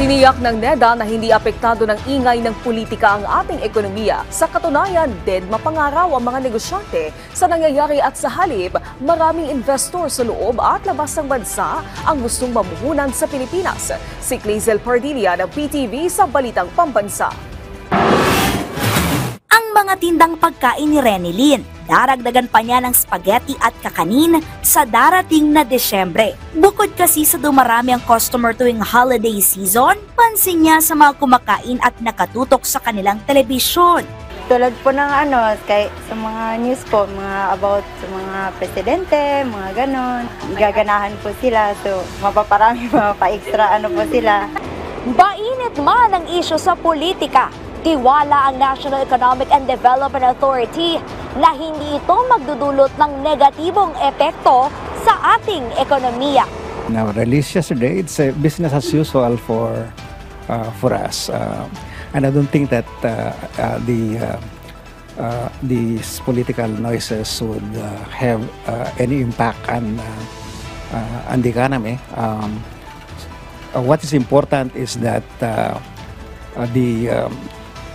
Tiniyak ng NEDA na hindi apektado ng ingay ng politika ang ating ekonomiya. Sa katunayan, dead mapangaraw ang mga negosyante sa nangyayari at sa halip, maraming investor sa loob at labas ng bansa ang gustong mamuhunan sa Pilipinas. Si Clazel Pardilla ng PTV sa Balitang Pambansa. Ang mga tindang pagkain ni Renilyn, daragdagan pa niya ng spaghetti at kakanin sa darating na Desyembre. Bukod kasi sa dumarami ang customer tuwing holiday season, pansin niya sa mga kumakain at nakatutok sa kanilang telebisyon. Tulad po ng sa mga news po, mga about sa mga presidente, mga ganon. Gaganahan po sila, so mapaparami, mapa-extra po sila. Mainit man ang isyu sa politika, tiwala ang National Economic and Development Authority na hindi ito magdudulot ng negatibong epekto sa ating ekonomiya. Now, release yesterday, it's a business as usual for us, and I don't think that these political noises would have any impact on the economy. What is important is that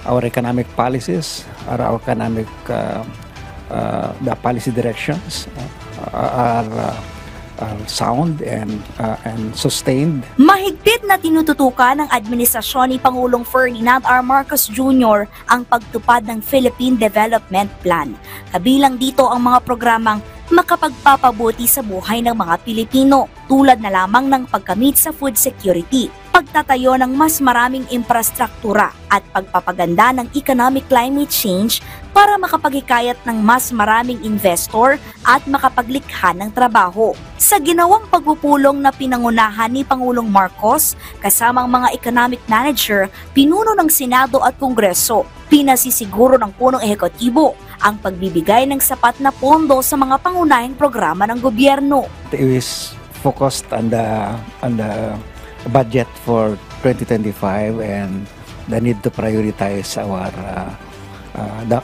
our economic policies, our economic the policy directions are sound and sustained. Mahigpit na tinututukan ng administrasyon ni Pangulong Ferdinand R. Marcos Jr. ang pagtupad ng Philippine Development Plan. Kabilang dito ang mga programang makapagpapabuti sa buhay ng mga Pilipino, tulad na lamang ng pagkamit sa food security, pagtatayo ng mas maraming infrastruktura at pagpapaganda ng economic climate change para makapaghikayat ng mas maraming investor at makapaglikha ng trabaho. Sa ginawang pagpupulong na pinangunahan ni Pangulong Marcos, kasamang mga economic manager, pinuno ng Senado at Kongreso, pinasisiguro ng punong ehekutibo ang pagbibigay ng sapat na pondo sa mga pangunahing programa ng gobyerno. It is focused on the budget for 2025 and the need to prioritize our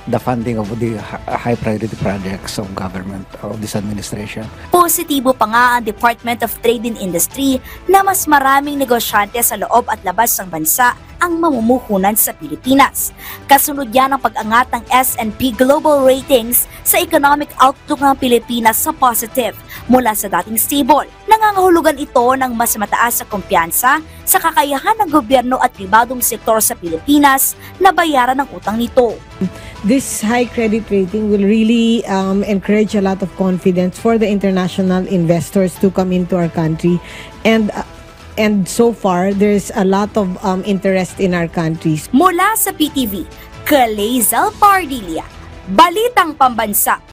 the funding of the high priority projects of government of this administration. Positibo pa nga ang Department of Trade and Industry na mas maraming negosyante sa loob at labas ng bansa ang mamumuhunan sa Pilipinas. Kasunod yan ang pag-angat ng S&P Global Ratings sa economic outlook ng Pilipinas sa positive mula sa dating stable. Nangangahulugan ito ng mas mataas sa kumpiyansa sa kakayahan ng gobyerno at pribadong sektor sa Pilipinas na bayaran ang utang nito. This high credit rating will really encourage a lot of confidence for the international investors to come into our country, and so far there's a lot of interest in our countries. Mula sa PTV, Clazel Pardilla, Balitang Pambansa.